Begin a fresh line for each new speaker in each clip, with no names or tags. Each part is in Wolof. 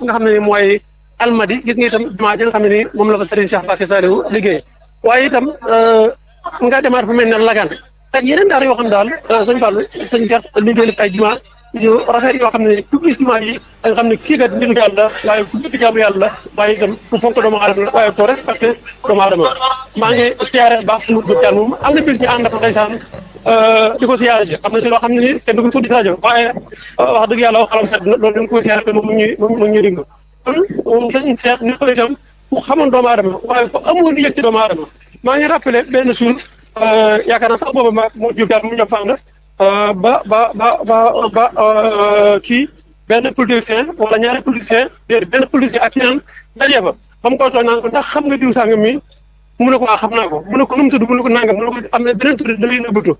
nga xam ne ni mooy almadi gis nga itam jumaa ji nga xam ne ni moom la fa Serigne Cheikh Mbacké Saliou liggéey waaye itam nga demaat fu mel ne Lagan ak yeneen daara yoo xam daal sëñ Fallou sëñ Cheikh liggéey ay jumaa yu rafet yoo xam ne ku gis jumaa yi da nga xam ne kii kat nitu yàlla waaye ku bëgg jaamu yàlla waaye itam ku fonk doomu aadama la waaye ku respecté doomu aadama maa ngi siyaare baax suñu dugub yàlla moom am na bis ñu ànd ak ndeysaan di ko siyaare ji am na ci loo xam ne ni kenn du ko tuddi si rajo waaye wax dëgg yàlla xalam set na loolu dañ ko siyaare moom mu ñuy dégg kon moom sëñ Cheikh ni ko itam ku xamoon doomu aadama waaye ku amoon yëg ci doomu aadama maa ngi rappelé benn jour yaakaar naa sax boobu ma moo jub daal mu ñoom fànn kii benn politicien wala ñaari politicien déedéet benn politicien ak ñaan dajee fa ba mu ko tooñ naan ko ndax xam nga diw sàngam mi mu ne ko waa xam naa ko mu ne ko nu mu tudd mu ne ko nangam mu ne ko am na beneen tudd da lay nëbbatu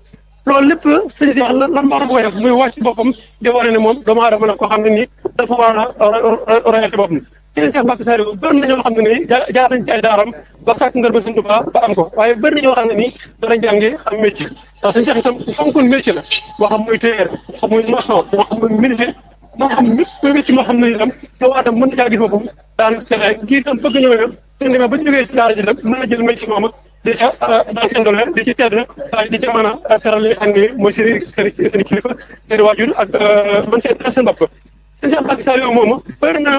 loolu lépp sëñ Cheikh lan moo tax koy def muy wàcc boppam di wane ne moom doomu aadama la koo xam ne nii dafa war a royati boppam sëñ Cheikh Mbacké Saliou bëri na ñoo xam ne nii jaar nañ ci ay daaram ba sàkk ngër ba sëñ Tuubaa ba am ko waaye bëri na ñoo xam ne nii danañ jàngi am métier ndax sëñ Cheikh itam fonkoon métier la moo xam muy téer moo xam muy maçon moo xam muy menuisier moo xam métier moo xam ne itam doomu aadama mën na caa gis boppam daan fexe ngir itam bëgg ñëw nag suñ demee ba jógee ci daara ji nag mën na jël métier moom di ca daan seen doole di ci tedd waaye di ca mën a teral li nga xam ne mooy seen kilifa seen waajur ak mën seen teral seen bopp sëñ Cheikh Mbacké Saliou moom bëri na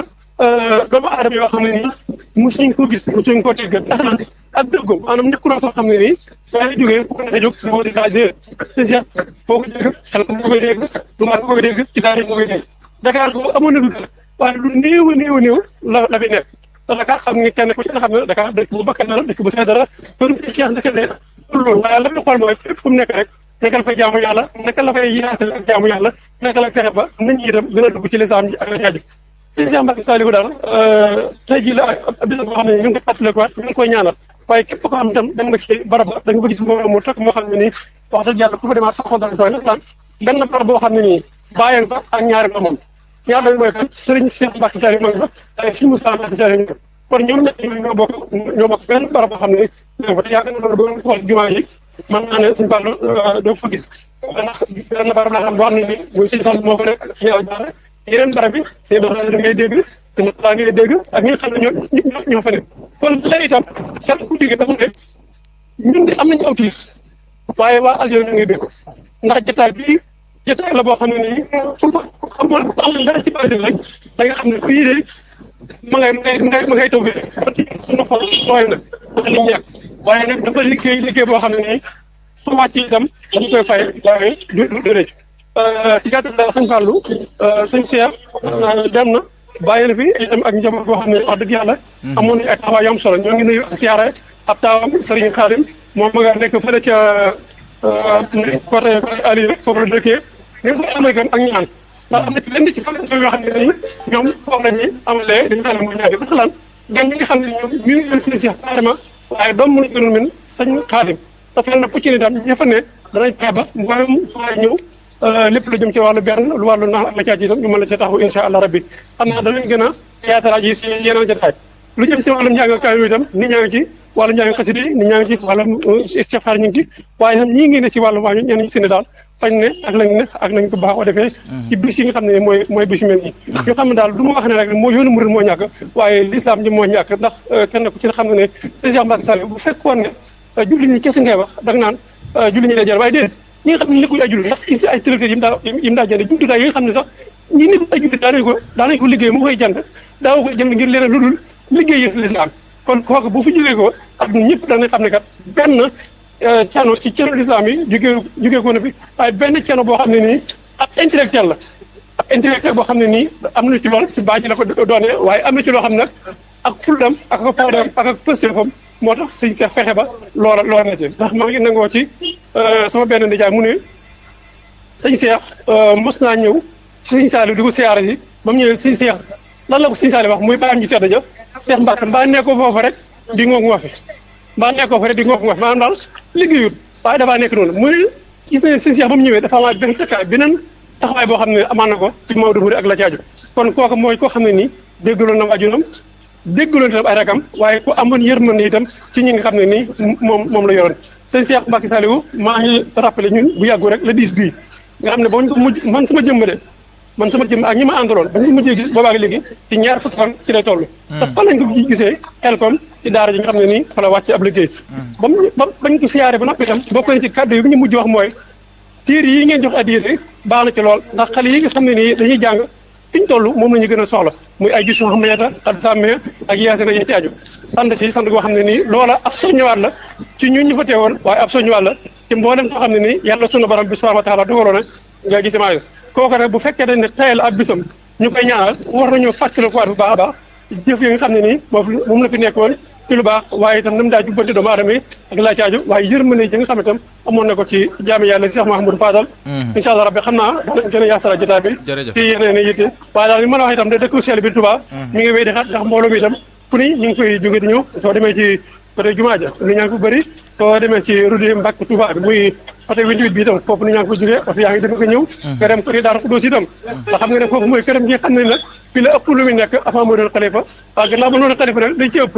doomu aadama yoo xam ne nii mosuñ ko gis mosuñ ko tegg ndax lan ak dëggum maanaam nekkul soo xam ne nii saa yu jógee fu ko neexee jóg moo di daal de sëñ Cheikh foo ko dégg xel ko koy dégg Touba ko koy dégg ci daara yi ko koy dégg Dakar ko amoon na lu dara waaye lu néew a néew la fi nekk te Dakar xam nga kenn ku ci nga xam ne Dakar dëkk bu bakkan la dëkk bu sedd la kon sëñ Cheikh naka lay loolu waaye la muy xool mooy fépp fu mu nekk rek naka la fay jaamu yàlla naka la fay yaatal ak jaamu yàlla naka la fexe ba nit ñi itam gën a dugg ci lislaam ak la caaju sëñ Cheikh Mbacké Saliou daal tey jii la bis boo xam ne ñu ngi koy fàttalikuwaat ñu ngi koy ñaanal waaye képp koo xam ne tam dem nga ci barab ba da nga fa gis mbooloo mu takk moo xam ne nii wax dëgg yàlla ku fa demaat sax xol dana tooy nag daan benn barab boo xam ne nii bàyyeen fa ak ñaari doomam ñaar doom mooy kan Serigne Cheikh Mbacké Saliou ma ngi fa ak Serigne Moussa Mbacké Saliou ñu kon ñoom ñett ñoo bokk benn barab boo xam ne nii fa yaakaar naa loolu boo xool jumaa yi mën naa ne Serigne Fallou doo fa gis ndax benn barab la xam boo xam ne nii muy Serigne Fallou moo fa nekk ak Serigne Albaara yeneen barab bi sëñ Ba da ngay dégg sëñ Ba ngay dégg ak ñi nga xam ne ñoo fa nekk kon léegi itam kenn ku digg dafa ne ñun de am nañu autisme waaye waa Algérie ñu ngi dégg ndax jotaay la boo xam ne nii fu fa xamoon amul dara ci base rek da nga xam ne fii de ma ngay taw fii ba ci suñu xol tooy na ndax li ñu yàq waaye nag dafa liggéey boo xam ne nii su wàcc itam dañu koy fay waaye du rëcc ci gàttal daal sëñ Fallou sëñ Cheikh dem na bàyyi na fi itam ak njaboot boo xam ne wax dëgg yàlla amoon nañu ay taxawaay yu am solo ñoo ngi nuyu siyaare ab taawam Serigne Khadim moom ma nga nekk fële ca côté Ali rek foofu la dëkkee ñu ngi koy amee gan ak ñaan ndax am na ci lenn ci formation yoo xam ne nii ñoom foofu la ñuy amalee li nga xam ne mooy ñaan yi ndax lan gan ñi nga xam ne ñoom ñu ngi leen sëñ Cheikh carrément waaye doom mënuñ ko min sëñ Khadim dafa leen na fu ci ne daal ña fa ne danañ fexe ba mboolem faa ñëw lépp lu jëm ci wàllu benn lu wàllu naan ak la caa ji itam ñu mën la ci taxawu incha allah rabbi xam naa danañ gën a yaatalaaj yi si yeneen jotaay lu jëm ci wàllum njàng kaay itam nit ñaa ngi ci wàllu njàng xasida yi nit ñaa ngi ci wàllum istixfaar ñu ngi ci waaye nag ñii ngi ne ci wàllu waañu ñenn ñu si ne daal fañ ne ak lañ ne ak nañ ko baaxoo defee ci bis yi nga xam ne mooy bis yu mel nii yoo xam ne daal du ma wax ne rek moo yoonu murid moo ñàkk waaye l'islam ji moo ñàkk ndax kenn ku ci xam ne ne sëñ Cheikh Mbacké Saliou bu fekkoon ne julli ñi kese ngay wax da nga naan julli ñi lay jël waaye déedéet ñi nga xam ne nekkuñu ay julli ndax gis ay téléphone yi mu daa jënd jumtukaay yi nga xam ne sax ñi nekkul ay julli daanañ ko liggéey moo koy jënd daaw ko jënd ngir leneen lu dul liggéey yëf l'islam kon kooku bu fi jógee ko ak ñëpp danañ xam ne kat benn cano ci cano l'islam yi jógee ko na fi waaye benn cano boo xam ne nii ab intellectuel la ab intellectuel boo xam ne nii am na ci lool ci baaji la ko doonee waaye am na ci loo xam ne nag ak fuldam ak faydam ak pëstéefam moo tax sëñ Cheikh fexe ba loola na ci ndax maa ngi nangoo ci sama benn nijaay mu ne sëñ Cheikh mos naa ñëw ci sëñ Saliou di ko siyaare si ba mu ñëwee sëñ Cheikh lan la ko sëñ Saliou wax muy bàyyam ji tedd ja Cheikh Mbacké mbaa nekkoo foofu rek di ngoogu nga fi mbaa nekkoo fa rek di ngoogu nga fi maanaam daal liggéeyut waaye dafaa nekk noonu muy gis ne sëñ Cheikh ba mu ñëwee dafa amaat benn tëkkaay beneen taxawaay boo xam ne amaan na ko ci Maodo Mouride ak la caaju kon kooku mooy koo xam ne nii déggaloon na waajuram déggaloon itam ay rakam waaye ku amoon yërmande itam ci ñi nga xam ne nii moom la yoroon sëñ Cheikh Mbacké Saliou maa ngi rappelé ñun bu yàggu rek le 10 bii nga xam ne boo ñu ko mujj man sama jëmm de man sama jëm ak ñi ma àndaloon ba ñu mujjee gis boobaak léegi ci ñaar fukki fan ci lay toll te fa lañ ko gisee Xelkom ci daara ji nga xam ne nii fa la wàcce ab liggéey bañ ko siyaare ba noppi itam bokk na ci kàddu yi bi ñu mujj wax mooy téere yi ngeen jox addiya baax na ci lool ndax xale yi nga xam ne nii dañuy jàng fi ñu toll moom la ñu gën a soxla muy ay gis yoo xam ne yeta xad sàmmee ak yaasina yee ci aju sant si sant goo xam ne nii loola ab soññewaat la ci ñun ñu fa teewoon waaye ab soññewaat la ci mboolem koo xam ne nii yàlla sunu borom bi subhanahu wa taala dogaloon na nga gis maa kooku nag bu fekkee dañ ne tayal ab bisam ñu koy ñaanal war nañoo fàttali ko waat bu baax a baax jëf yi nga xam ne nii moom la fi nekkoon ci lu baax waaye itam nam daa jubbante doomu aadama yi ak laa caaju waaye yërmande ji nga xam ne itam amoon na ko ci jaami yàlla Cheikh Mahamadou Fadal incha allah rabbi xam naa danañ gën a yaasara jotaay bi ci yeneen i yitte waaye daal li mën a wax itam de dëkk seel bi Touba mi ngi wéy di xat ndax mbooloo mi itam fu ni ñu ngi koy jóge di ñëw soo demee ci côté jumaa ja ni ñaa ngi ko bëri soo demee ci rue Mbacke Touba bi muy côté 28 bi itam foofu ni ñaa ngi ko jógee oto yaa ngi dem ko ñëw nga dem côté Darou Khoudoss itam nga xam nga ne foofu mooy këram gi nga xam ne nag fi la ëpp lu muy nekk avant mooy doon xalifa waaw gannaaw ba doon xalifa nag dañ ci ëpp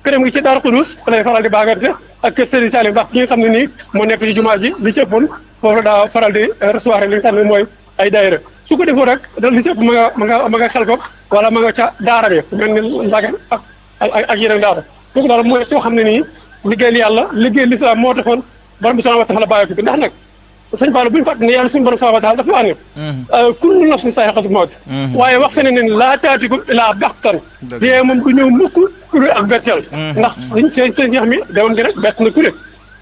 këram gi ci Darou Khoudoss lay faral di baagante ak kër Serigne Salim ndax ki nga xam ne nii moo nekk ci jumaa ji li ci ëppoon foofu la daa faral di recevoir li nga xam ne mooy ay daayira su ko defoo rek li ci ëpp ma nga xel ko wala ma nga ca daara bi mel ni Mbacke ak yeneen daara kooku daal mooy koo xam ne nii liggéeyal yàlla liggéeyal lislaam moo taxoon borom bi subhanahu wa taala bàyyi ko bi ndax nag sëñ Fall bu ñu fàtte ne yàlla suñu borom subhanahu wa taala dafa wax ne kullu nafsin zaa'iqatul mawt waaye wax feneen ne laa taatikum illaa baxtatan dee moom du ñëw mukk kuréel ak betteel ndax seen ñax mi demam gi rek bett na kuréel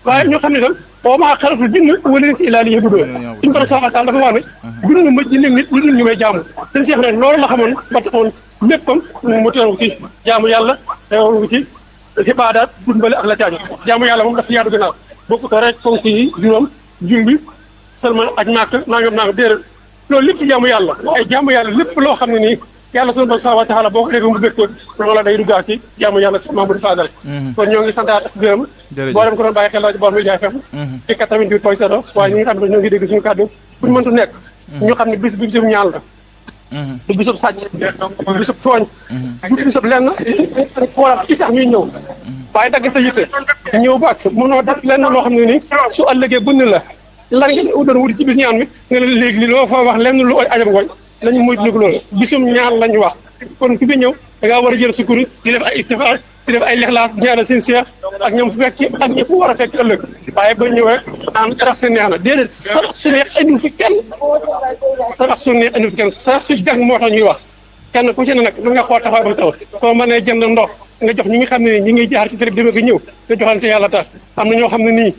waaye ñoo xam ne tam wa maa xalaqtul jinna wal insa illaa liya'buduun suñu borom subhanahu wa taala dafa wax ne bindu ma jinne nit lu dul ñu may jaamu seen seex ne loolu la xamoon ba taxoon léppam mu teew ci jaamu yàlla teew ci ibaadaat dundale ak la caaju jaamu yàlla moom dafa yaatu gannaaw bokkut rek fonk yi juróom jumbi seulement ak nàkk nangam déedéet loolu lépp ci jaamu yàlla waaye jaamu yàlla lépp loo xam ne nii yàlla sunu borom subhanahu wa taala boo ko defee mu bëgg loola day duggaat ci jaamu yàlla si Mamadou Fadal kon ñoo ngi santaat ak gërëm boo dem ko doon bàyyi xel rajo Baol Médias FM ci 88.0 waaye ñi nga xam ne ñoo ngi dégg suñu kàddu fu ñu mëntu nekk ñu xam ne bis bi bisub ñaan la du bisub sàcc du bisub tooñ du bisub lenn xoolal ci tax ñuy ñëw waaye dagg sa yitte ñëw ba ak sa mënoo def lenn loo xam ne nii su ëllëgee bënn la lan nga doon wuti ci bis ñaan mi nga ne léegi li loo fa wax lenn lu ajam ngooñ lañu moytu ko loolu bisum ñaan lañu wax kon ku fi ñëw da ngaa war a jël sa kurus di def ay istifaar di def ay lixlaas ñaanal seen seex ak ñoom fekk ak ñëpp war a fekk ëllëg waaye ba ñëwee naan sarax su neex na déedéet sarax su neex andil fi kenn sarax su neex andil fi kenn sarax su jàng moo tax ñuy wax kenn ku ci ne nag na nga xool taxawaay ba taw soo mënee jënd ndox nga jox ñi nga xam ne ñi ngi jaar ci télé bi deme ko ñëw nga joxante yàlla tax am na ñoo xam ne nii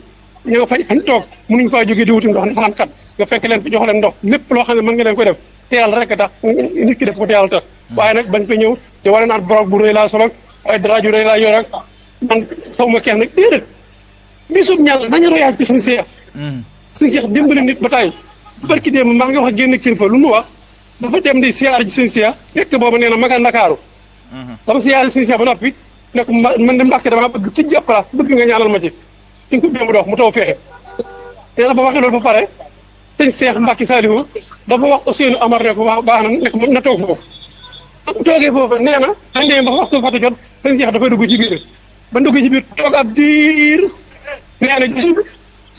ñu nga fañ toog mënuñu faa jógee di wuti ndox xanaan kat nga fekk leen fi jox leen ndox lépp loo xam ne mën nga leen ko def te yàlla rek a tax nit ki def ko te yàlla tax waaye nag bañ fa ñëw te wala naan borog bu rëy laa solo ay dara ju rëy laa yor ak man xaw ma kenn nag déedéet bisub ñaan nañu royaat ci suñu seex dimbali nit ba tey barki démb maa ngi wax ak génn kilifa lu mu wax dafa dem di siyaar ji suñu seex fekk boobu nee na ma nga Ndakaaru dama siyaar suñu seex ba noppi nekk man de Mbàkke damaa bëgg ci jàpp place bëgg nga ñaanal ma ci ci ko démb dox mu taw feexe nee na ba waxee loolu ba pare sëñ Seex Mbàkke Saliou dafa wax Ousseynou Amar ne ko wax baax na nekk na toog foofu bu toogee foofu nee na dañ demee ba waxtu fata jot sëñ Seex dafay dugg ci biir ba dugg ci biir toog ab diir nee na gisul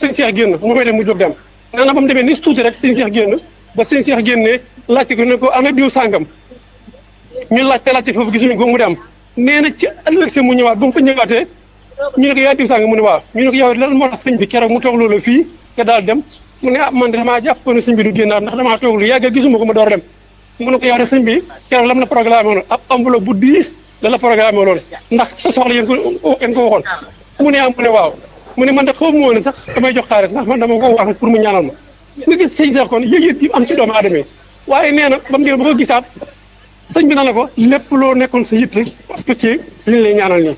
sëñ Seex génn mu may dem mu jóg dem nee na ba mu demee ni tuuti rek sëñ Seex génn ba sëñ Seex génnee laajte ko ne ko ana diw sàngam ñu laajte foofu gisuñu ko mu dem nee na ci ëllëg si mu ñëwaat ba mu fa ñëwaatee ñu ne ko yaa diw sàngam mu ne waaw ñu ne ko yow lan moo tax sëñ bi keroog mu toog loolu fii nga daal dem mu ne ah man de damaa jàpp ne sëñ bi du génnaat ndax damaa toog lu yàgg gisuma ko ma door dem mu ne ko yow de sëñ bi keroog lam na programme woon ab enveloppe bu 10 la la programme loolu ndax sa soxla yéen ko waxoon mu ne ah mu ne waaw mu ne man de xaw ma woon sax damay jox xaalis ndax man dama ko wax pour mu ñaanal ma nga gis sëñ Seex kon yëg-yëg yi am ci doomu aadama yi waaye nee na ba mu ba ko gisaat sëñ bi na la ko lépp loo nekkoon sa yitte parce que ci liñ lay ñaanal nii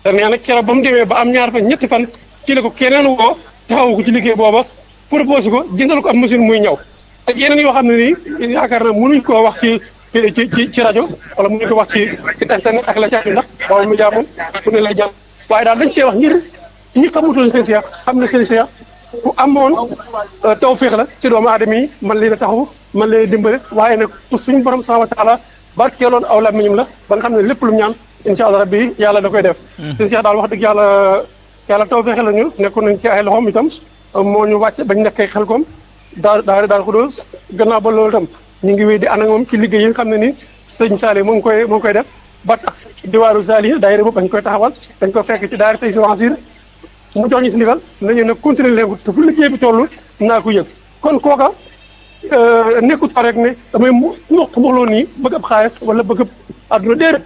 te nee na keroog ba mu demee ba am ñaar fan ñetti fan ci la ko keneen woo taxawu ko ci liggéey booba proposé ko jëndal ko am machine muy ñaw ak yeneen yoo xam ne nii yaakaar naa mënuñ koo wax ci rajo wala mënuñ ko wax ci internet ak la caatu ndax Baol Médias moom fu ne lay jàll waaye daal dañ cee wax ngir ñi xamutoon seen seex xam ne seen seex ku amoon tawféex la ci doomu aadama yi man leen a taxaw man leen a dimbale waaye nag suñu borom subhanahu wa taala barkeeloon aw làmmiñam la ba nga xam ne lépp lu mu ñaan incha allah rabbi yàlla da koy def seen seex daal wax dëgg yàlla tawféex la ñu nekkoon nañ ci ay loxoom itam moo ñu wàcc bañ nekkee Xelkom daal Khoudoss gannaaw ba loolu itam ñu ngi wéy di ànd ak moom ci liggéey yi nga xam ne ni sëñ Saliou mu ngi koy def ba tax diwaaru Saliou daayira boobu dañ koy taxawal dañ ko fekk ci daara tey si wansir mu jox ñu si ndigal nañu ne continuer leen ko te fu liggéey bi toll naa ko yëg kon kooka nekkut fa rek ne damay muxloo nii bëgg ab xaalis wala bëgg ab àdduna déedéet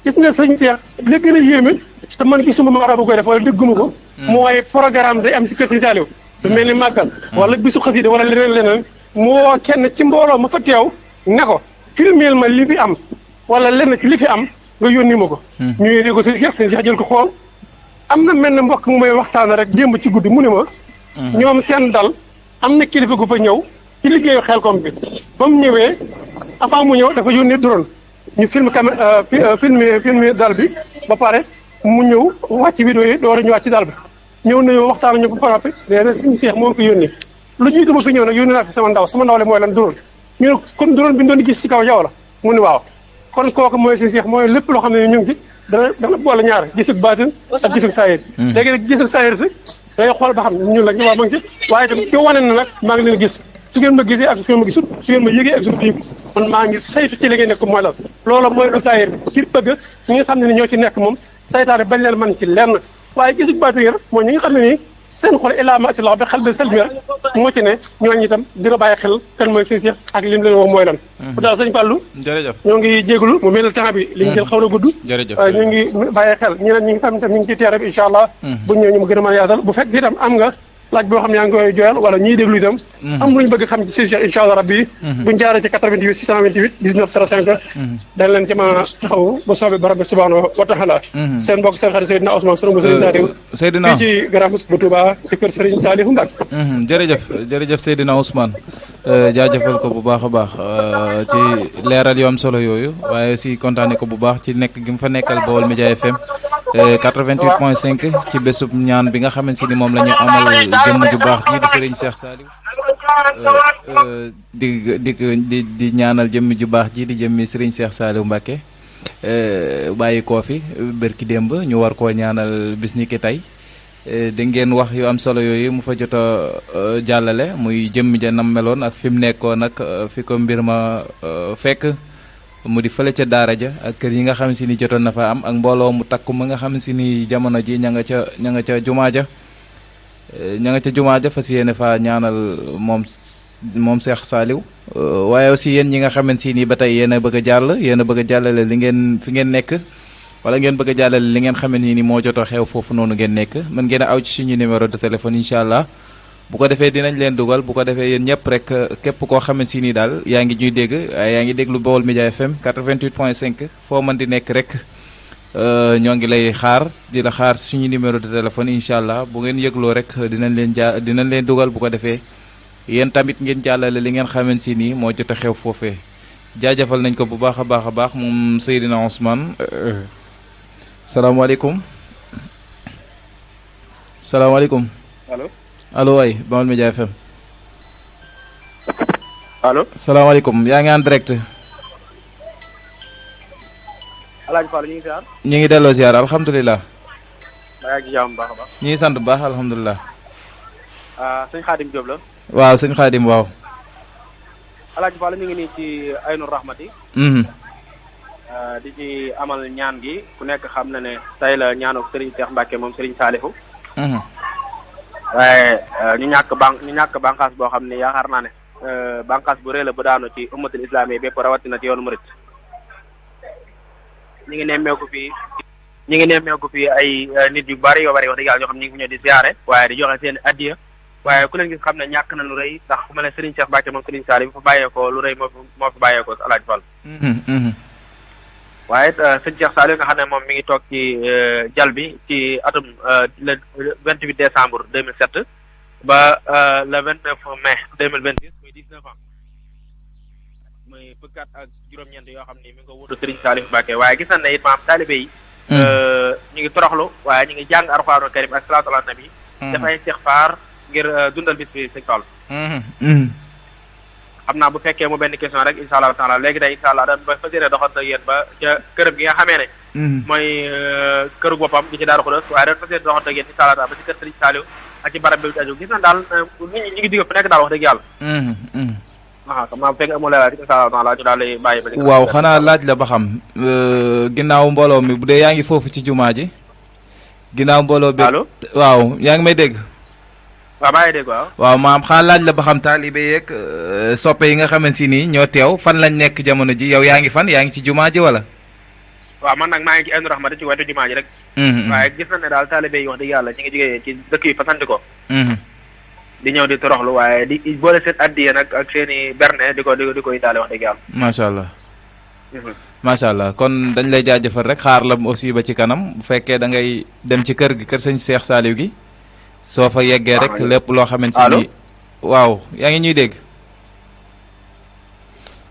gis nga sëñ Cheikh li gën a yéeme te man gisuma mara bu koy def wala dégguma ko mooy programme day am ci kër sëñ Saliou lu mel ni màggal wala bisu xasida wala leneen moo kenn ci mbooloo ma fa teew ne ko filmeel ma li fi am wala lenn ci li fi am nga yónni ma ko ñu yónnee ko sëñ Cheikh jël ko xool am na mel ne mbokk mu may waxtaan rek démb ci guddi mu ne ma ñoom seen dal am na kilifa gu fa ñëw ci liggéeyu Xelcom bi ba mu ñëwee avant mu ñëw dafa yónnee drone ñu filmé dal bi ba pare mu ñëw wàcc vidéo yi door a ñëwaat ci dal bi ñëw nañu waxtaan ñu ba pare nee na suñu Seex moo ko yónnee lu ñuy duma fi ñëw nag yónnee naa fi sama ndaw le mooy lan drone ñu ne kon drone bi ñu doon gis ci kaw yow la mu ne waaw kon kooku mooy suñu Seex mooy lépp loo xam ne ñu ngi ci dana boole ñaar gisug baatin ak gisug saayir léegi nag gisug saayir si day xool ba xam ñun la ñu waa ma ngi ci waaye itam ki wane na nag maa ngi leen gis su ngeen ma gisee ak su ngeen ma gisul su ngeen ma yëgee ak su ngeen ma yëgul man maa ngi saytu ci li ngeen nekk mooy la loolu mooy lu saayir ci bëgg ñi nga xam ne ni ñoo ci nekk moom saytaane bañ leen mën ci lenn waaye gisug baatin yi mooy ñi nga xam ne nii seen xol ilaa ma atilah ba xel bi sel bi rek moo ci ne ñooñu itam dina bàyyi xel kan mooy sëñ Cheikh ak lim leen wax mooy lan bu daal sëñ Fallou
jërëjëf
ñoo ngi jégalu mu mel ne temps bi li ñu jël xaw na gudd waaye ñu ngi bàyyi xel ñeneen ñi nga xam ne tam ñu ngi ci teere bi incha allah bu ñëwee ñu mu gën a mën a yaatal bu fekk itam am nga laaj boo xam ne yaa ngi koy joyal wala ñiy déglu itam am lu ñu bëgg xam ci sëñ Cheikh incha allah rabbi buñ jaaree ci 88 628 19 05 dañ leen ci mën a taxaw ba soobee borom bi subhanahu wa taala seen mbokk seen xarit Seydina Ousmane sunu Serigne Saliou fii ci Grand Mosquée bu Touba ci kër Serigne Saliou Mbacké
jërëjëf Seydina Ousmane jaajëfal ko bu baax a baax ci leeral yu am solo yooyu waaye aussi kontaane ko bu baax ci nekk gi mu fa nekkal Baol Média FM 88.5 ci bésub ñaan bi nga xamante ni moom la ñu amal jëmm ju baax ji di Serigne Cheikh Saliou di ñaanal jëmm ju baax ji di jëmmi Serigne Cheikh Saliou Mbacké bàyyi koo fi bërki démb ñu war koo ñaanal bis ni ki tey di ngeen wax yu am solo yooyu mu fa jot a jàllale muy jëmm ja nam meloon ak fi mu nekkoon nag fi ko mbir ma fekk mu di fële ca daara ja ak kër yi nga xam si ni jotoon na fa am ak mbooloo mu takku ma nga xam si ni jamono ji ña nga ca jumaa ja fas yéene fa ñaanal moom Cheikh Saliou waaye aussi yéen ñi nga xamante si ni ba tey yéen a bëgg a jàll yéen a bëgg a jàllale li ngeen fi ngeen nekk wala ngeen bëgg a jàllale li ngeen xamante ni moo jot a xew foofu noonu ngeen nekk mën ngeen a aw ci suñu numéro de téléphone incha allah bu ko defee dinañ leen dugal bu ko defee yéen ñëpp rek képp koo xamante si ni daal yaa ngi ñuy dégg yaa ngi déglu Baol Média FM 88.5 foo mën di nekk rek ñoo ngi lay xaar di la xaar suñu numéro de téléphone incha allah bu ngeen yëgloo rek dinañ leen dugal bu ko defee yéen tamit ngeen jàllale li ngeen xamante si ni moo jot a xew foofee jaajëfal nañ ko bu baax a baax moom Seydina Ousmane salaamaaleykum allo waay Baol Média FM
allo
salaamaaleykum yaa ngi en direct
Alaaji Fall ñu ngi ziar
ñu ngi delloo ziar alhamdulilah
yaa ngi jàmm baax a baax
ñu ngi sant bu baax alhamdulilah
sëñ Xaadim Diop la
waaw sëñ Xaadim waaw
Alaaji Fall ñu ngi nii ci Aynul Rahmati di ci amal ñaan gi ku nekk xam na ne tey la ñaanu Serigne Cheikh Mbacké moom Serigne Saliou waaye ñu ñàkk bànqaas boo xam ne yaakaar naa ne bànqaas bu rëy la bu daanu ci ummatul islam yi bépp rawatina ci yoonu murit ñi ngi nemmeeku fii ay nit yu bari yoo bari wax dëgg yàlla ñoo xam ne ñu ngi fi ñëw di ziare waaye di joxe seen addiya waaye ku leen gis xam ne ñàkk na lu rëy ndax ku mel ne Serigne Cheikh Mbacké moom Serigne Saliou bu fa bàyyeekoo lu rëy moo fi bàyyeekoo Alaaji Fall waaye sëñ Cheikh Saliou nga xam ne moom mi ngi toog ci jal bi ci atum le 28 décembre 2007 ba le 29 mai 2026 muy 19 ans muy fukkat ak juróom-ñeent yoo xam ni mi ngi ko wutu Serigne Saliou Mbacké waaye gis nañ ne it maam taalibe yi ñu ngi toroxlu waaye ñu ngi jàng Alxuraanul Karim ak salaatu ala nabi dafay istixfaar ngir dundal bis bi sëñ Fall xam naa bu fekkee mu benn question rek incha allah taala léegi tey incha allah dañ ba fas yéene doxal ak yéen ba ca këram gi nga xamee ne mooy këru boppam gi ci Daaru Xudoos waaye dañ fas yéene doxal ak yéen incha allah ba ci kër Serigne Saliou ak ci barab bi aju gis na daal nit ñi ñu ngi digg fu nekk daal wax dëgg yàlla xam naa bu fekkee amoo leeral incha allah taala ñu daal di bàyyi ba.
waaw xanaa laaj la ba xam ginnaaw mbooloo mi bu dee yaa ngi foofu ci jumaa ji. ginnaaw mbooloo bi
allo
waaw yaa ngi may dégg.
waaw maa ngi dégg waaw.
waaw maam xanaa laaj la ba xam taalibe yeeg soppe yi nga xamante si nii ñoo teew fan lañ nekk jamono ji yow yaa ngi fan yaa ngi ci jumaa ji wala.
waaw man nag maa ngi ci Aynu Rahmati ci wetu jumaa ji rek. waaye gis na ne daal taalibe yi wax dëgg yàlla ñu ngi jógee ci dëkk yi fasanti ko. di ñëw di toroxlu waaye di boole seen addiye nag ak seen i berne di ko indaale wax dëgg yàlla.
macha allah. macha allah kon dañ lay jaajëfal rek xaar la aussi ba ci kanam bu fekkee da ngay dem ci kër gi kër sëñ Cheikh Saliou gi. soo fa yeggee rek lépp loo xamante ni waaw yaa ngi ñuy dégg.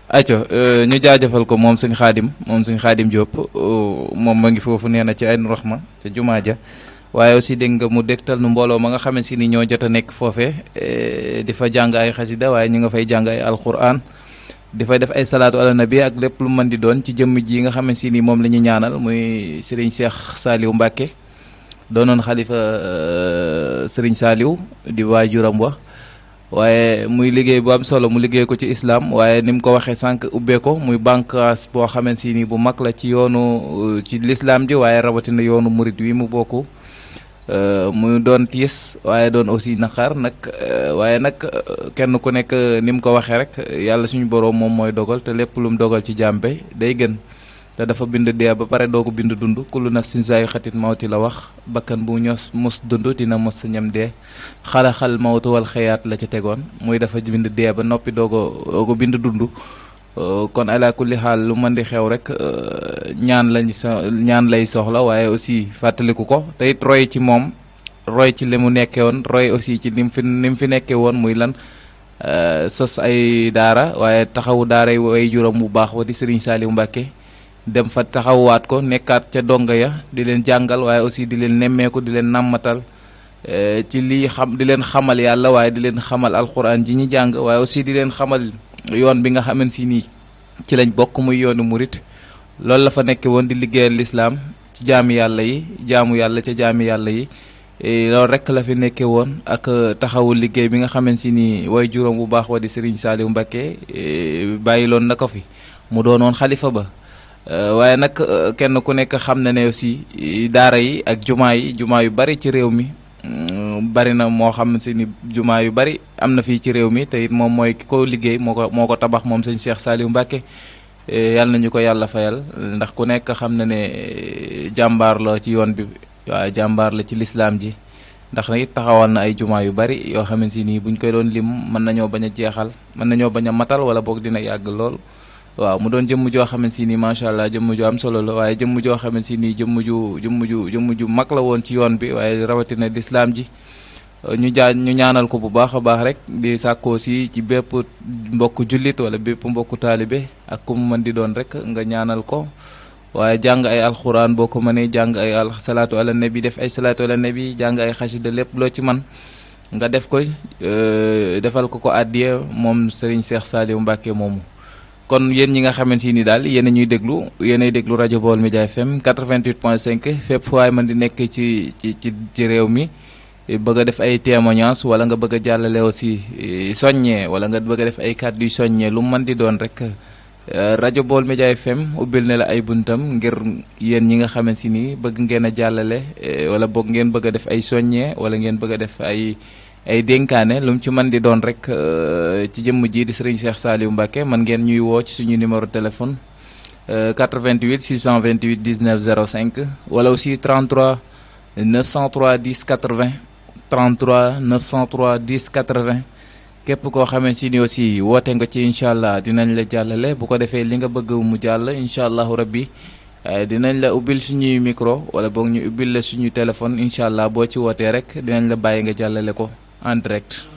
ayca ñu jaajëfal ko moom sëñ Xaadim Diop moom ma ngi foofu nee na ci Aynu Rahma ca jumaa ja waaye aussi dégg nga mu dégtal nu mbooloo ma nga xamante ni ñoo jot a nekk foofee di fa jàng ay xasida waaye ñu nga fay jàng ay alquran di fay def ay salaatu ala nabi ak lépp lu mën di doon ci jëmm ji nga xamante ni moom la ñu ñaanal muy Serigne Cheikh Saliou Mbacké doonoon xalifa Serigne Saliou di waajuram wa waaye muy liggéey bu am solo mu liggéey ko ci islam waaye ni mu ko waxee sànq ubbee ko muy bànqaas boo xamante ni bu mag la ci yoonu ci l'islam ji waaye rawatina yoonu murit wi mu bokk muy doon tiis waaye doon aussi naqar nag waaye nag kenn ku nekk ni mu ko waxee rek yàlla suñu boroom moom mooy dogal te lépp lu mu dogal ci jàmbe day gën te dafa bind dee ba pare doo ko bind dund kullu nafsin zaa'iqatul mawti la wax bakkan bu ños mos dund dina mos sa ñam dee xalaxal mawtu wal xayaat la ca tegoon muy dafa bind dee ba noppi doo ko bind dund kon ala kulli xaal lu mën di xew rek ñaan lay soxla waaye aussi fàttaliku ko te it roy ci moom roy ci li mu nekkee woon roy aussi ci ni mu fi nekkee woon muy lan sos ay daara waaye taxawu daara yi way juróom bu baax wa di Serigne Saliou Mbacké dem fa taxawaat ko nekkaat ca donga ya di leen jàngal waaye aussi di leen nemmeeku di leen nàmmatal ci lii di leen xamal yàlla waaye di leen xamal alquran ji ñi jàng waaye aussi di leen xamal yoon bi nga xamante ni ci lañ bokk muy yoonu murit loolu la fa nekke woon di liggéeyal lislaam ci jaami yàlla yi jaamu yàlla ca jaami yàlla yi loolu rek la fi nekke woon ak taxawu liggéey bi nga xamante ni way juróom bu baax wa di Serigne Saliou Mbacké bàyyi loon na ko fi mu doonoon xalifa ba waaye nag kenn ku nekk xam na ne aussi daara yi ak jumaa yu bari ci réew mi bari na moo xam si ni jumaa yu bari am na fii ci réew mi te it moom mooy ki ko liggéey moo ko tabax moom sëñ Cheikh Saliou Mbacké yàlla nañu ko yàlla fayal ndax ku nekk xam na ne jàmbaar la ci yoon bi waaye jàmbaar la ci lislaam ji ndax it taxawal na ay jumaa yu bari yoo xamante ni buñ koy doon lim mën nañoo bañ a jeexal mën nañoo bañ a matal wala boog dina yàgg lool. waaw mu doon jëmm joo xamante ni macha allah jëmm ju am solo la waaye jëmm joo xamante ni jëmm ju mag la woon ci yoon bi waaye rawatina lislaam ji ñu ñaanal ko bu baax a baax rek di sàkkoo si ci bépp mbokk jullit wala bépp mbokku taalibe ak ku mu mën di doon rek nga ñaanal ko waaye jàng ay alxuraan boo ko mënee jàng ay salaatu ala nabi def ay salaatu ala nabi jàng ay xasida lépp loo ci man nga def ko defal ko àddiya moom Serigne Cheikh Saliou Mbacké moomu. kon yéen ñi nga xamante ni daal yéen a ñuy déglu yéenay déglu rajo Baol Média FM 88.5 fépp fu waay mën di nekk ci réew mi bëgg a def ay témoignages wala nga bëgg a jàllale aussi soññee wala nga bëgg a def ay kàddu yu soññee lu mën di doon rek rajo Baol Média FM ubbil na la ay buntam ngir yéen ñi nga xamante ni bëgg ngeen a jàllale wala boog ngeen bëgg a def ay soññee wala ngeen bëgg a def ay dénkaane lu mu ci mën di doon rek ci jëmm ji di Serigne Cheikh Saliou Mbacké man ngeen ñuy woo ci suñu numéro téléphone 88 628 19 05 wala aussi 33 903 10 80 33 903 10 80 képp koo xamante ni aussi woote nga ci incha allah dinañ la jàllale bu ko defee li nga bëgg mu jàll incha allahu rabbi dinañ la ubbil suñuy micro wala boog ñu ubbil la suñu téléphone incha allah boo ci wootee rek dinañ la bàyyi nga jàllale ko en direct.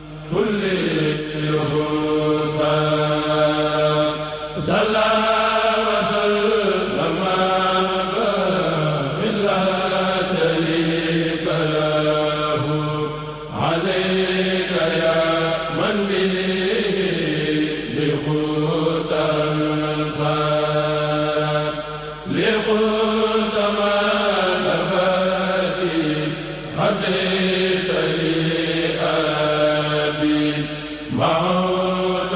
Mahmoud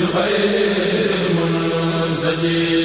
الخير منزجي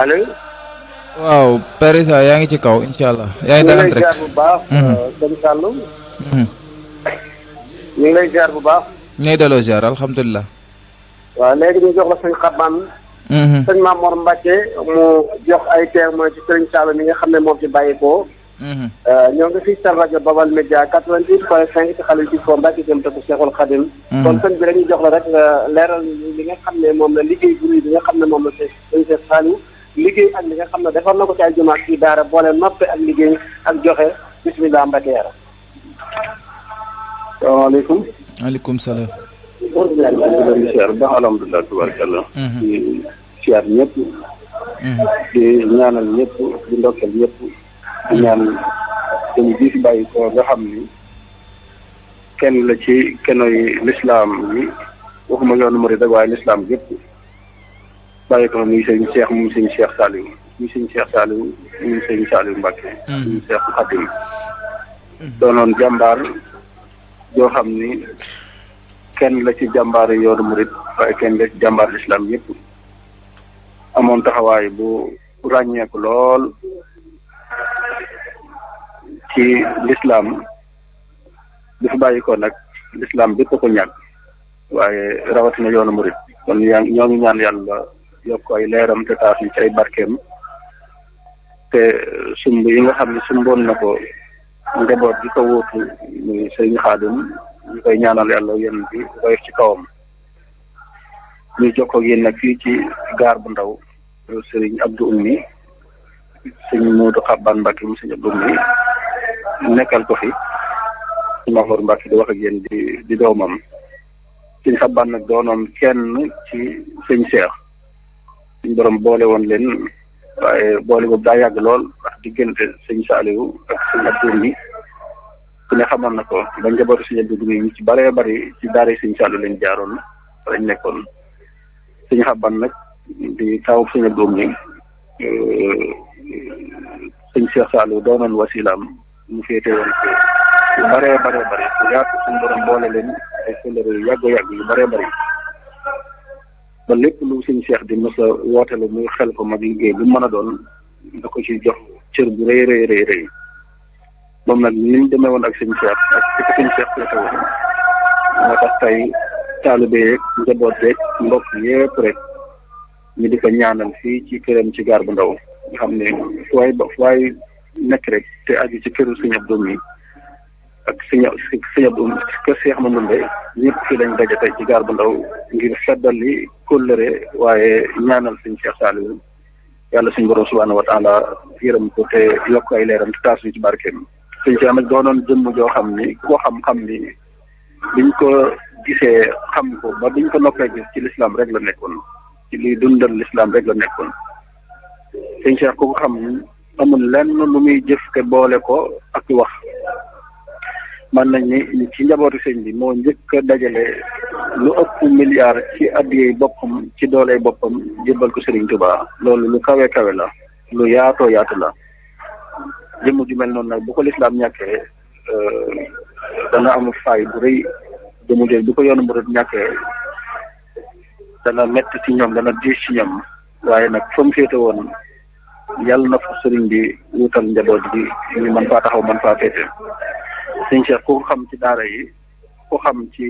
allo.
waaw Père Issa yaa ngi ci kaw incha allah. yaa ngi daan rek
bu baax. Sëñ Sallou. ñu ngi lay ziar bu baax.
ñu ngi delloo ziar alhamdulilah.
waaw léegi ñu jox la sëñ Xaban. sëñ Mamor Mbacke mu jox ay témoin ci sëñ Sallou mi nga xam ne moom ci bàyyikoo. ñoo ngi fii seen rajo Babal Média 88.5 ci xale ci fo Mbacke jëm te bu Cheikhul Khadim. kon sëñ bi dañuy jox la rek leeral li nga xam ne moom la liggéey bu rëy bi nga xam ne moom la sëñ Cheikh Saliou liggéey ak li nga xam ne defar na ko ci ay jumaa ci daara boole noppe ak liggéey ak joxe bismillah Mbacke yara. salaamaaleykum.
maaleykum salaam.
di siyaar baax alhamdulilah tubaarkalla. di siyaar ñëpp. di ñaanal ñëpp di ndokkeel ñëpp. di ñaan dañu bii fi bàyyi ko nga xam ni kenn la ci kenoy lislaam yi waxuma yoonu murid rek waaye lislaam yëpp bàyyi ko muy sëñ Cheikh muy sëñ Cheikh Saliou muy sëñ Cheikh Saliou muy sëñ Saliou Mbacke. muy Cheikh Khadim. doonoon jàmbaar joo xam ni kenn la ci jàmbaar yoonu murid waaye kenn la ci jàmbaar lislaam yëpp amoon taxawaay bu ràññeeku lool ci lislaam bi fi bàyyi ko nag lislaam bépp ko ñàkk waaye rawatina yoonu murid kon ñoo ngi ñaan yàlla yokk ay leeram te taas ci ay barkeem te sumb yi nga xam ne sumboon na ko njaboot di ko wóotu muy sëñ Xaadim ñu koy ñaanal yàlla yéen bi koy ci kawam ñu jokkoo ak yéen nag fii ci gaar bu ndaw sëriñ Abdou Ummi sëñ Modou Xaban Mbacke mu sëñ Abdou Ummi nekkal ko fi sëñ Mamour Mbacke di wax ak yéen di doomam sëñ Xaban nag doonoon kenn ci sëñ Cheikh suñ borom boole woon leen waaye boole boobu daa yàgg lool ndax diggante sëñ Saliou ak sëñ Abdou Ummi ku ne xamoon na ko ba njabootu sëñ Abdou Ummi ñu ci bëree bëri ci daara sëñ Saliou lañ jaaroon lañ nekkoon sëñ Xaban nag di taw sëñ Abdou Ummi sëñ Cheikh Saliou doonoon wasilaam mu féete woon ko yu bëree bëri yaatu suñ borom boole leen ay sëllëre yu yàgg yu bëree bëri ba lépp lu sëñ Cheikh di mos a wootelu muy xel ko mag liggéey bu mën a doon da ko ci jox cër bu rëy moom nag ni mu demee woon ak sëñ Cheikh ak ci ko sëñ Cheikh féete woon moo tax tey taalibe yeeg njaboot yeeg mbokk yépp rek ñu di ko ñaanal fii ci këram ci gaar bu ndaw nga xam ne fu waay nekk rek te aju ci këru sëñ Abdou mi ak sëñ Abdou kër Cheikh Mamoundé ñëpp fii lañ daje tey ci gaar bu ndaw ngir feddali kóllëre waaye ñaanal sëñ Cheikh Saliou yàlla suñ borom subhanahu wa taala yërëm ko te yokk ay leeram te taas ci barkeem sëñ Cheikh nag doonoon jëmm joo xam ni koo xam ni biñ ko gisee xam ko ba biñ ko noppee gis ci lislaam rek la nekkoon ci liy dundal lislaam rek la nekkoon sëñ Cheikh ku ko xam amul lenn lu muy jëf te boole ko ak wax man nañ ni ci njabootu sëñ bi moo njëkk a dajale lu ëpp milliard ci addiyey boppam ci dooley boppam jébbal ko Serigne Touba loolu lu kawe la lu yaatoo yaatu la jëmm ju mel noonu nag bu ko lislaam ñàkkee dana amul faay bu rëy jëmm jooju bu ko yoonu murid ñàkkee dana metti ci ñoom dana diis ci ñoom waaye nag fa mu féete woon yàlla na fa sëriñ bi wutal njaboot bi ñu mën faa taxaw mën faa féete sëñ Cheikh ku ko xam ci daara yi ku xam ci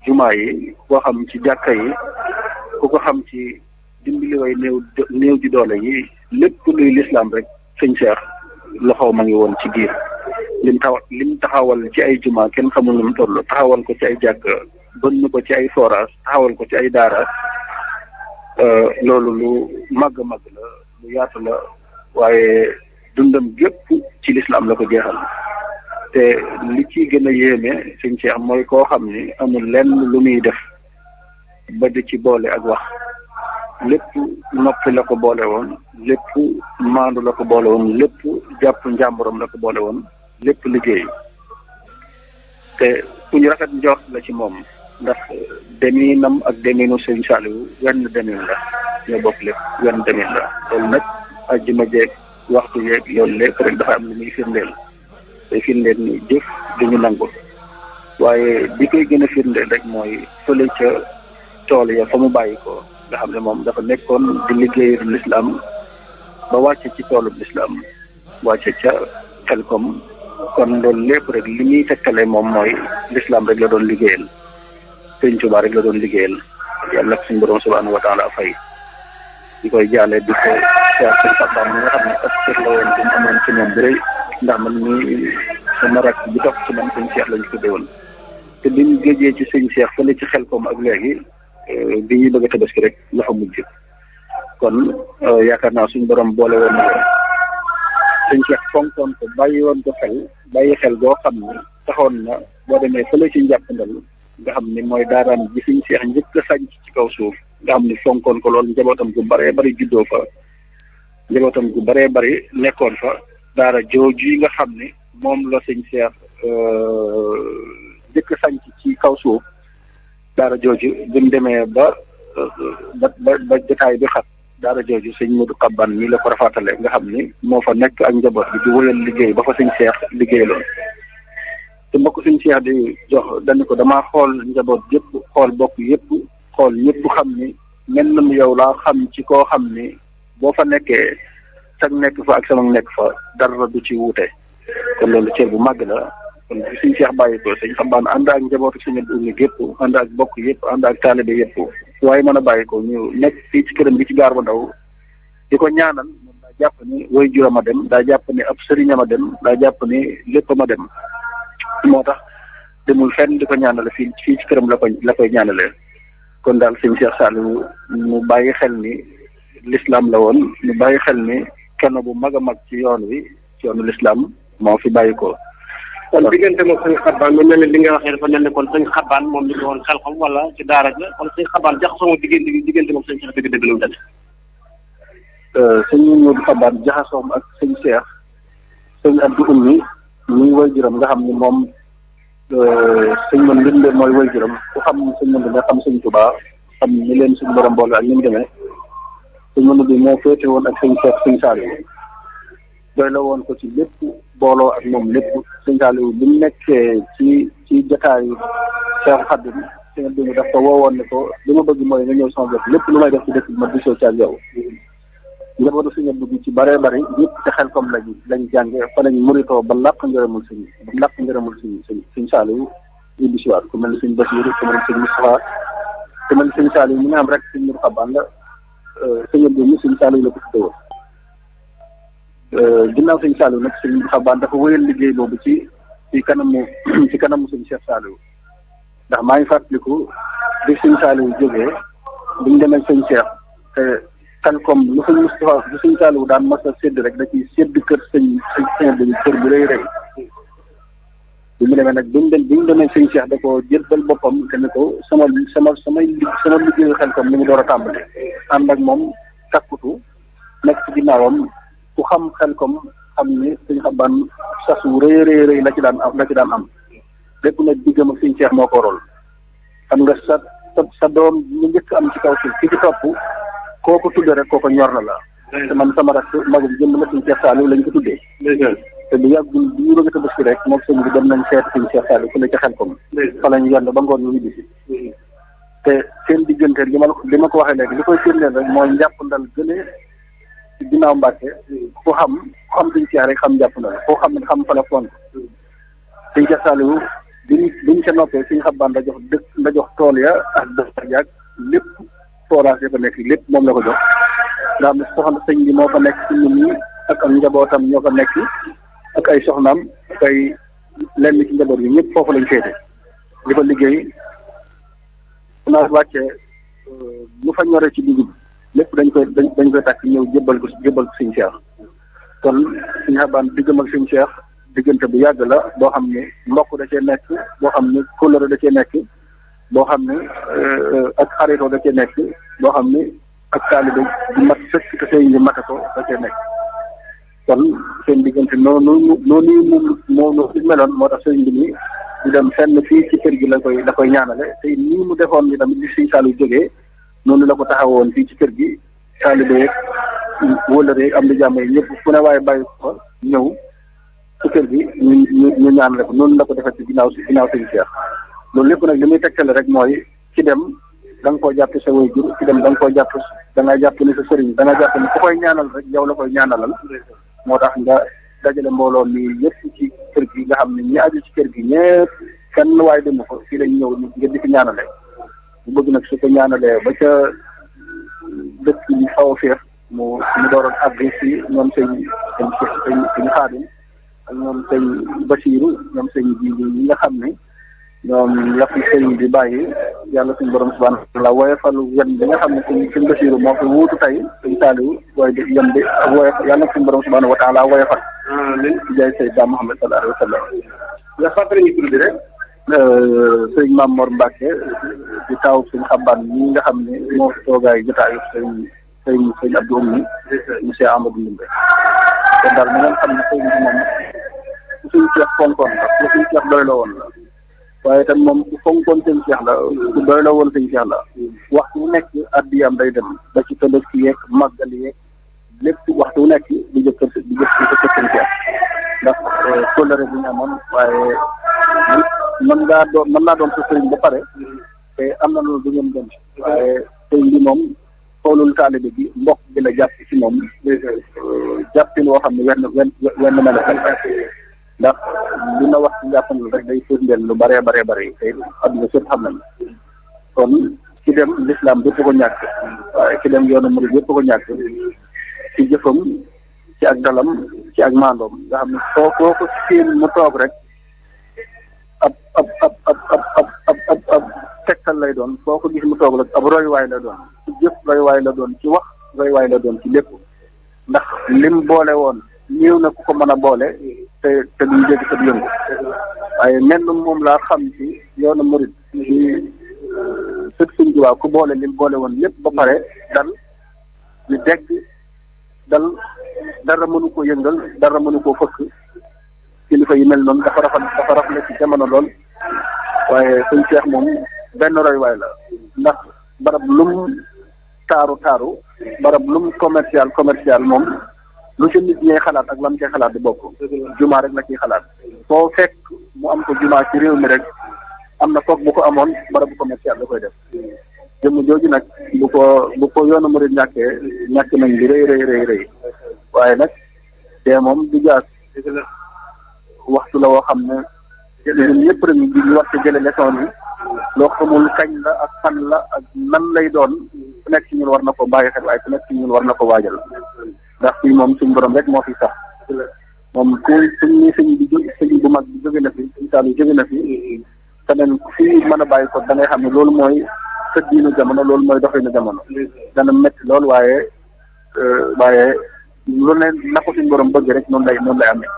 jumaa yi ku ko xam ci jàkka yi ku ko xam ci dimbali way néew ji doole yi lépp luy lislaam rek sëñ Cheikh loxo ma ngi woon ci biir lim taxawal ci ay jumaa kenn xamul nu mu toll taxawal ko ci ay jàkk bënn ko ci ay forage taxawal ko ci ay daara loolu lu màgg la lu yaatu la waaye dundam gépp ci lislaam la ko jeexal te li ci gën a yéeme sëñ Cheikh mooy koo xam ni amul lenn lu muy def ba di ci boole ak wax lépp noppi la ko boole woon lépp maandu la ko boole woon lépp jàpp njàmburam la ko boole woon lépp liggéey te ku ñu rafet njort la ci moom ndax deminam ak deminu sëñ Saliou wenn demin la ñoo bokk lépp wenn demin la loolu nag ajjuma jeeg waxtu yeeg loolu lépp rek dafa am lu muy firndeel te firndeel ni jëf duñu nangu waaye bi koy gën a firndeel rek mooy fële ca tool ya fa mu bàyyi ko nga xam ne moom dafa nekkoon di liggéeyu lislaam ba wàcce ci toolub lislaam wàcce ca Xelkom kon loolu lépp rek li ñuy tekkale moom mooy lislaam rek la doon liggéeyal Sëñ Tuubaa rek la doon liggéeyal yàlla ak suñu borom subhaanahu wa taala fay di koy jaale di ko seet seen xabaar mi nga xam ne ak cër la woon bu mu amoon ci moom bu rëy ndax man mii sama rakk bi topp ci man sëñ Cheikh lañ ko tuddee woon te bi ñu géejee ci sëñ Cheikh fële ci Xelkom ak léegi bi ñuy bëgg a tabaski rek la fa mujj kon yaakaar naa suñu borom boole woon na ko sëñ Cheikh fonkoon ko bàyyi woon ko bàyyi xel goo xam ne taxoon na boo demee fële ci njàppandal nga xam ni mooy daaraam ji sëñ Cheikh njëkk a sànc ci kaw suuf nga xam ni fonkoon ko loolu njabootam gu baree bari juddoo fa njabootam gu baree bari nekkoon fa daara jooju yi nga xam ni moom la sëñ Cheikh njëkk a sànc ci kaw suuf daara jooju bi mu demee ba jotaay bi xat daara jooju sëñ Modou Xaban mi la ko rafaatale nga xam ni moo fa nekk ak njaboot bi di wëyal liggéey ba fa sëñ Cheikh liggéeyaloon te mbokk sëñ Cheikh di jox dañu ko damaa xool njaboot yëpp xool bokk yëpp xool ñëpp xam ni mel na mu yow laa xam ci koo xam ni boo fa nekkee sag nekk fa ak sama nekk fa dara du ci wuute kon loolu cër bu màgg la kon bi sëñ Cheikh bàyyi ko sëñ Xaban ànd ak njabootu sëñ Abdou gépp ànd ak bokk yëpp ànd ak taalibe yëpp waaye mën a bàyyi ko ñu nekk fii ci këram bi ci gaar ba ndaw di ko ñaanal moom daa jàpp ni way juram a dem daa jàpp ni ab sëriñam a dem daa jàpp ni lépp ma dem moo tax demul fenn di ko ñaanale fii ci këram la koy ñaanalee kon daal sëñ Cheikh Saliou mu bàyyi xel ni l'islam la woon mu bàyyi xel ni kenn bu mag a mag ci yoon wi ci yoonu l'islam moo fi bàyyi ko.
kon diggante moom sëñ Xabaan mu mel ne li nga waxee dafa mel ne kon sëñ Xabaan moom li nga woon Xelkom wala ci daara ja wala sëñ Xabaan jaxasoo diggante moom sëñ Cheikh dëgg-dëgg lu mu demee.
sëñ Modou Xabaan jaxasoom ak sëñ Cheikh sëñ Abdou Ummi muy waajuram nga xam ni moom sëñ man Ndinde mooy waajuram ku xam sëñ man nga xam sëñ Tuubaa xam ni leen suñu borom boole ak ni mu demee sëñ man bi moo féete woon ak sëñ Cheikh sëñ Saliou doy la woon ko ci lépp booloo ak moom lépp sëñ Saliou bi mu nekkee ci jotaayu Cheikh Khadim sëñ bi daf ko woowoon ne ko li ma bëgg mooy nga ñëw sama bopp lépp lu may def ci dëkk bi ma disoo ci ak yow njabootu sëñ Abdou bi ci bëree bëri ñëpp ci Xelkom lañ jànge fa lañ muritoo ba làq ngërëmul sëñ Saliou indi si waat ku mel ne sëñ Bassirou ku mel ne sëñ Moustapha ku mel ne sëñ Saliou ñu nga am rek sëñ Modou Xaban la sëñ Abdou mi sëñ Saliou la ko tuddee woon ginnaaw sëñ Saliou nag sëñ Xaban dafa wéyal liggéey boobu ci kanamu sëñ Cheikh Saliou ndax maa ngi fàttaliku bi sëñ Saliou jógee bi ñu demee sëñ Cheikh te Xelkom lu sëñ Moustapha lu sëñ Saliou daan mas a sédd rek da ciy sédd kër sëñ bi kër bu rëy rëy bi mu demee nag bi mu demee sëñ Cheikh da ko jël boppam te ne ko sama liggéeyu Xelkom mi ngi door a tàmbali ànd ak moom takkutu nekk ci ginnaawam ku xam Xelkom xam ni sëñ Xaban sas wu rëy la ci daan am lépp nag diggam ak sëñ Cheikh moo ko rol xam nga sa doom ñu njëkk am ci kaw suuf ki ci topp kooku tudde rek kooku ñor na la te man sama rak magum jëmm la sëñ Cheikh Saliou lañ ko tuddee te bu yàggul bi ñu bëgg a tabaski rek moom sëñ bi dem nañ seet sëñ Cheikh Saliou fu ne ci Xelkom fa lañ yenn ba ngoon ñu ñibbi si te seen diggante li ma ko waxee léegi li koy firndeel rek mooy njàpp ndal gënee ci ginnaaw Mbàkke ku xam sëñ Cheikh rek xam njàpp ndal koo xam ne xam fa la fonk sëñ Cheikh Saliou biñ ca noppee sëñ Xaban da jox tool ya ak dëkk yaag lépp forage ya fa nekk lépp moom la ko jox nga xam ne soxna sëñ bi moo fa nekk ci nit ñi ak njabootam ñoo fa nekk ak ay soxnaam ak ay lenn ci njaboot yi ñëpp foofu lañ féete di fa liggéey naa wàccee lu fa ñore ci dugub lépp dañ koy takk ñëw jébbal ko sëñ Cheikh kon suñu xabaan diggam ak sëñ Cheikh diggante bu yàgg la boo xam ne mbokk da cee nekk boo xam ne kóllëre da cee nekk boo xam ne ak xaritoo da cee nekk boo xam ne ak taalibe di mat sëkk te sëñ bi mate ko da cee nekk kon seen diggante noonu moo meloon moo tax sëñ bi ni di dem fenn fii ci kër gi la koy ñaanale te nii mu defoon ni tamit li sëñ Saliou jógee noonu la ko taxawoon fii ci kër gi taalibe yeeg wóllëre am di jàmm yi ñëpp fu ne waaye bàyyi ko ñëw ci kër gi ñu ñaanale ko noonu la ko defee ci ginnaaw sëñ Cheikh loolu lépp nag li muy tegtale rek mooy ci dem da nga koo jàpp sa waajur ci dem da nga koo jàpp da nga jàpp ni sa sëriñ da nga jàpp ni ku koy ñaanal rek yow la koy ñaanalal moo tax nga dajale mbooloo mi yëpp ci kër gi nga xam ne ñi aju ci kër gi ñëpp kenn waaye dem ko fii lañ ñëw ngir di fi ñaanale bu bëgg nag su ko ñaanalee ba ca dëkk yi xaw a féex mu dooroon àgg si ñoom sëñ Xaadim ak ñoom sëñ Basiiru ñoom sëñ ji ñi nga xam ne ñoom la fi sëñ bi bàyyi yàlla suñu borom subhaanahu wa taala woyofalu yan bi nga xam ne sëñ Basiiru moo fi wuutu tey sëñ Saaliwu waaye di yan bi ak woyof yàlla suñu borom subhaanahu wa taala woyofal ci jaay Seydina Muhammad sallallahu alayhi wa sallam nga fàttali ñu tur bi rek sëñ Maam Mor Mbacke di taw suñu xabaan ñi nga xam ne moo fi toogaay jotaayu sëñ Abdou Oumy monsieur Amadou Ndimbe kon daal na ngeen xam ne sëñ bi moom ku suñu Cheikh fonkoon la ku suñu Cheikh doy la woon la waaye tam moom ku fonkoon sëñ Cheikh la ku doy la woon sëñ Cheikh la waxtu wu nekk addiyam day dem ba ci Tabaski yeeg màggal yeeg lépp waxtu wu nekk di jëf sëñ Cheikh ndax kóllëre bi ñu amoon waaye mën naa doon sa sëriñ ba pare te am na loolu du ngeen dem waaye sëriñ bi moom xoolul taalibe bi mbokk bi la jàpp ci moom jàppin woo xam ne wenn mel ndax li ma wax ci njàppandal rek day firndeel lu bëree bare te adduna sëpp xam nañ kon ci dem l'islam bépp ko ñàkk waaye ci dem yoonu murid bépp ko ñàkk ci jëfam ci ak dalam ci ak maandoom nga xam ne foo ko séen mu toog rek ab tegtal lay doon foo ko gis mu toog rek ab royuwaay la doon ci jëf royuwaay la doon ci wax royuwaay la doon ci lépp ndax lim boole woon ñëw na ku ko mën a boole te duñ dégg sa yëngu waaye menn moom laa xam ci yoonu murid ci sët Sëñ Tuubaa ku boole lim boole woon lépp ba pare dal ñu dégg dal dara mënu ko yëngal dara mënu koo fëkk kilifa yi mel noonu dafa rafet ci jamono lool waaye sëñ Cheikh moom benn royuwaay la ndax barab lum taaru barab lum commercial moom lu ci nit ñee xalaat ak lam cee xalaat di bokk jumaa rek la ciy xalaat foo fekk mu am ko jumaa ci réew mi rek am na foog bu ko amoon barabu commercial da koy def jëmm jooju nag bu ko yoonu murid ñàkkee ñàkk nañ li rëy waaye nag te moom du jaas waxtu la woo xam ne ñun ñëpp rek ñu war ci jële leçon yi loo xamul kañ la ak fan la ak nan lay doon ku nekk ci ñun war na ko bàyyi xel waaye ku nekk ci ñun war na ko waajal ndax fii moom suñu borom rek moo fi sax moom sëñ bu mag bi jóge na fi sëñ Saliou jóge na fi keneen fii mën a bàyyi ko da ngay xam ne loolu mooy tëddiinu jamono loolu mooy doxinu jamono dana métti loolu waaye lu ne na ko suñu borom bëgg rek noonu lay amee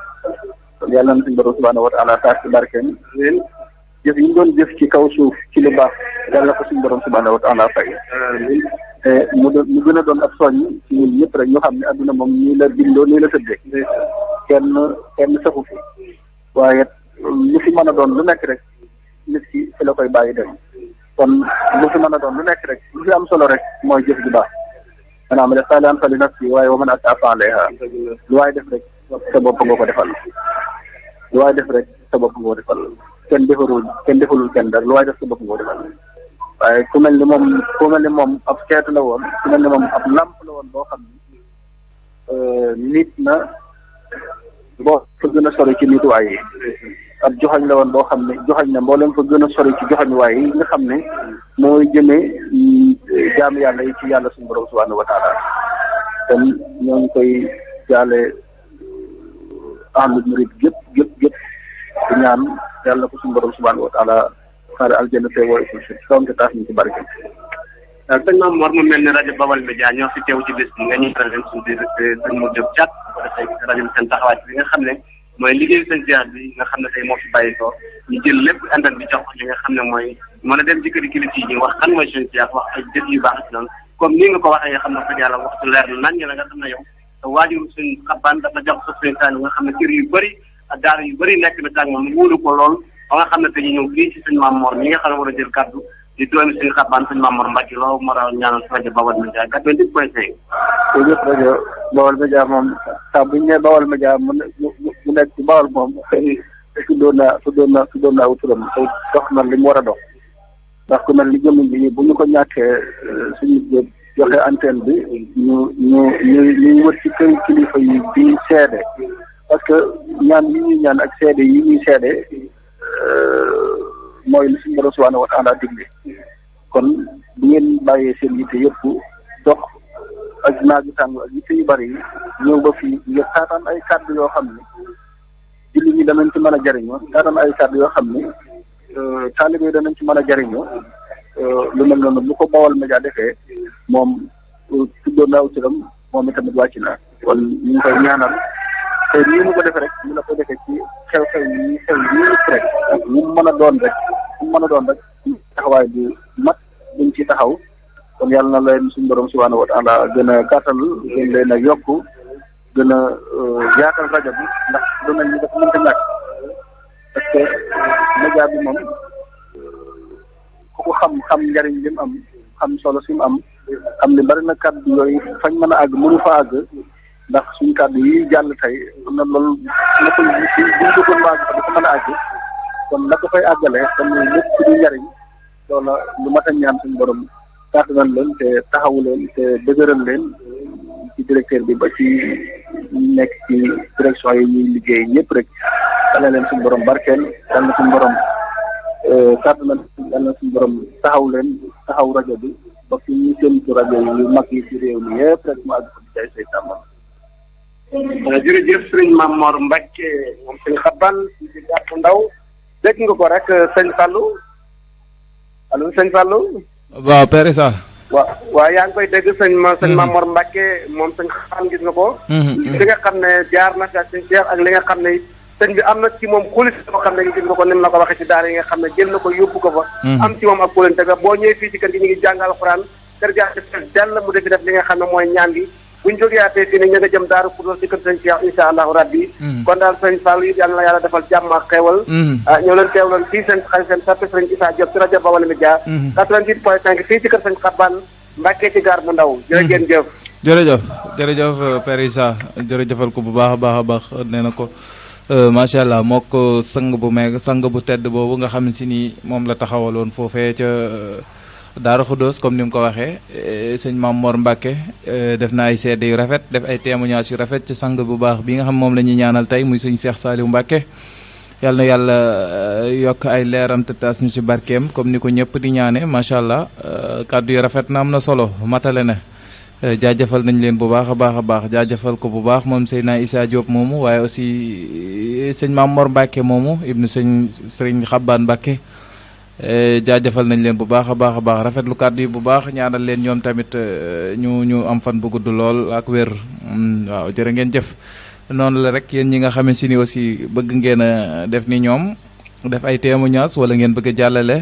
kon yàlla na suñu borom subhaanahu wa taala taas ci barkeem jëf yi ñu doon jëf ci kaw suuf ci lu baax yàlla ko suñu borom subhaanahu wa taala fay te mu gën a doon ab soññ ci ñun ñëpp rek ñu xam ne adduna moom nii la bindoo nii la tëddee kenn saxu fi waaye lu fi mën a doon lu nekk rek nit ki fi la koy bàyyi dem kon lu fi mën a doon lu nekk rek lu fi am solo rek mooy jëf ju baax maanaam def saa laan fa li nafsi waaye wa man asaa fa alayha lu waay def rek sa bopp nga ko defal lu waay def rek sa bopp nga ko defal kenn defalul kenn dara lu waay def sa bopp nga ko defal waaye ku mel ni moom ab seetu la woon ku mel ni moom ab lamp la woon boo xam ni nit na boo fa gën a sori ci nituwaay yi ab joxañ la woon boo xam ne joxañ na mboolem fa gën a sori ci joxañ waaye yi nga xam ne mooy jëmee jaamu yàlla yi ci yàlla suñu borom subhanahu wa taala kon ñoo ngi koy jaale ahlu murid gépp di ñaan yàlla ko suñu borom subhanahu wa taala xaare aljanna te wooy ci kawam te taas ñu ci barke.
sëñ Mame Mor mu mel ni rajo Baol Média ñoo fi teew ci bés bi nga ñu faral leen suñu sëñ Modou Diop Thiat bu ko defee rajo bi seen taxawaay bi nga xam ne mooy liggéey sëñ Cheikh bi nga xam ne tey moo fi bàyyi ko ñu jël lépp internet bi jox ko li nga xam ne mooy mën a dem ci kër kilifa yi wax kan mooy sëñ Cheikh wax ay jëf yu baax ci noonu comme ni nga ko waxee nga xam ne ko yàlla waxtu leer na nañ la nga xam ne yow te waajur suñ xabbaan dafa jox sa sëñ Saliou nga xam ne kër yu bëri ak daara yu bëri nekk na tàgg moom wóolu ko lool ba nga xam ne te ñu ñëw fii ci sëñ Mame Mor ñi nga xam ne war a jël kàddu di doomi suñu xabbaan sëñ Mame Mor Mbacke loolu moo tax ñaanal rajo Baol Média 88.5.
jërëjëf rajo Baol Média moom saa bu ñu nee Baol Média mu nekk ci Baol moom tuddoon naa aw turam te dox na li mu war a dox ndax ku mel ni jëmm bi bu ñu ko ñàkkee suñu joxe antenne bi ñu wër ci kër kilifa yi di seede parce que ñaan yi ñuy ñaan ak seede yi ñuy seede mooy li suñu borom subhanahu wa taala digle kon bu ngeen bàyyee seen yitte yëpp dox ak naaj yu tàng ak yitte yu bari yi ñëw ba fii nga taataan ay kàddu yoo xam ne jullit ñi danañ ci mën a jariñoo taataan ay kàddu yoo xam ne taalibe yi danañ ci mën a jariñoo lu mel noonu bu ko Baol Média defee moom tuddoon naaw turam moom itamit wàcc na kon ñu ngi koy ñaanal te nii mu ko defee rek ñu la ko defee ci xew-xew yi rek mu mën a doon rek taxawaay bu mat buñ ci taxaw kon yàlla na leen suñu borom subhanahu wa taala gën a gàttal gën leen a yokk gën a yaatal rajo bi ndax lu mel ni dafa mënta ñàkk parce que média bi moom ku ko xam njariñ li mu am xam solo si mu am xam ne bari na kàddu yooyu fañ mën a àgg mënu fa àgg ndax suñu kàddu yi jàll tey am na loolu na ko buñ ko doon waag fa dafa mën a àgg kon la ko fay àggale kon lépp ci di njariñ loola lu mat a ñaan suñu borom kàttanal leen te taxawu leen te dëgëral leen ci directeur bi ba ci nekk ci direction yi ñuy liggéey ñëpp rek dana leen suñu borom barkeel dal na suñu borom kàttanal dal na suñu borom taxaw leen taxaw rajo bi ba fi ñuy séntu rajo yu mag yi ci réew mi yëpp rek mu àgg ko di jaay say tàmbal.
jërëjëf sëriñ Mame Mor Mbacke moom sëñ xabbaan ci gàttu ndaw dégg nga ko rek sëñ Fallou allo sëñ Fallou.
waaw Père Issa.
waaw yaa ngi koy dégg sëñ Mame Mor Mbacke moom sëñ xabbaan gis nga ko. li nga xam ne jaar na ak sëñ Cheikh ak li nga xam ne sëñ bi am na ci moom xulis boo xam ne gis nga ko ni ma ko waxee ci daara yi nga xam ne jël na ko yóbbu ko fa. am ci moom ak xulante ga boo ñëwee fii ci kër gi ñu ngi jàng alxuraan kër gaa dell mu defi def li nga xam ne mooy ñaan gi buñ jógeyaatee fii ne ña nga jëm daaru Xuddoos ci kër sëñ Cheikh insha allahu rabbi kon daal sëñ Fall yi yàlla na yàlla defal jàmm ak xeewal ñoo leen teewloon fii seen xarit seen sappe sëñ Issa Diop ci rajo Baol Média 88.5 fii ci kër sëñ Xabbaan Mbàkke ci gaar bu ndaw jërë jëf
jërëjëf Père Issa jërëjëfal ko bu baax a baax nee na ko macha allah moo ko sang bu tedd boobu nga xam si ni moom la taxawaloon foofee ca Daaru Xuddoos comme ni mu ko waxee sëñ Mame Mor Mbacke def na ay seede yu rafet def ay témoignages yu rafet ci sang bu baax bi nga xam moom la ñuy ñaanal tey muy sëñ Cheikh Saliou Mbacke yàlla na yàlla yokk ay leeram te taas ñu ci barkeem comme ni ko ñëpp di ñaane macha allah kàddu yu rafet na am na solo matale na jaajëfal nañ leen bu baax a baax jaajëfal ko bu baax moom Seydina Issa Diop moomu waaye aussi sëñ Mame Mor Mbacke moomu ibnu sëriñ Xabbaan Mbacke jaajëfal nañ leen bu baax a baax rafetlu kàddu yi bu baax ñaanal leen ñoom tamit ñu am fan bu gudd lool ak wér waaw jërë ngeen jëf noonu la rek yéen ñi nga xamante ni aussi bëgg ngeen a def ni ñoom def ay témoignages wala ngeen bëgg a jàllale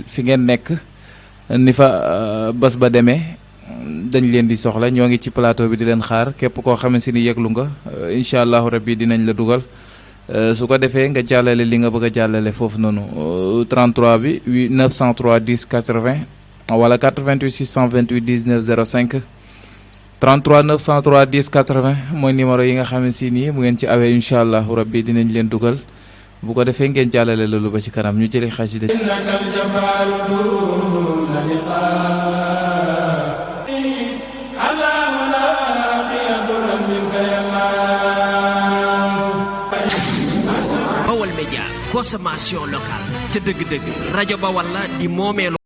fi ngeen nekk ni fa bés ba demee dañ leen di soxla ñoo ngi ci plateau bi di leen xaar képp koo xamante ni yëglu nga incha allahu rabbi dinañ la dugal su ko defee nga jàllale li nga bëgg a jàllale foofu noonu 33 bi 903 10 80 wala 88 628 19 05 33 903 10 80 mooy numéro yi nga xam ne si nii mu ngeen ci awee incha allahu rabbi dinañ leen dugal bu ko defee ngeen jàllale loolu ba ci kanam ñu jëli xasida
média consommation locale ca dëgg-dëgg rajo Bawal la di moomeelu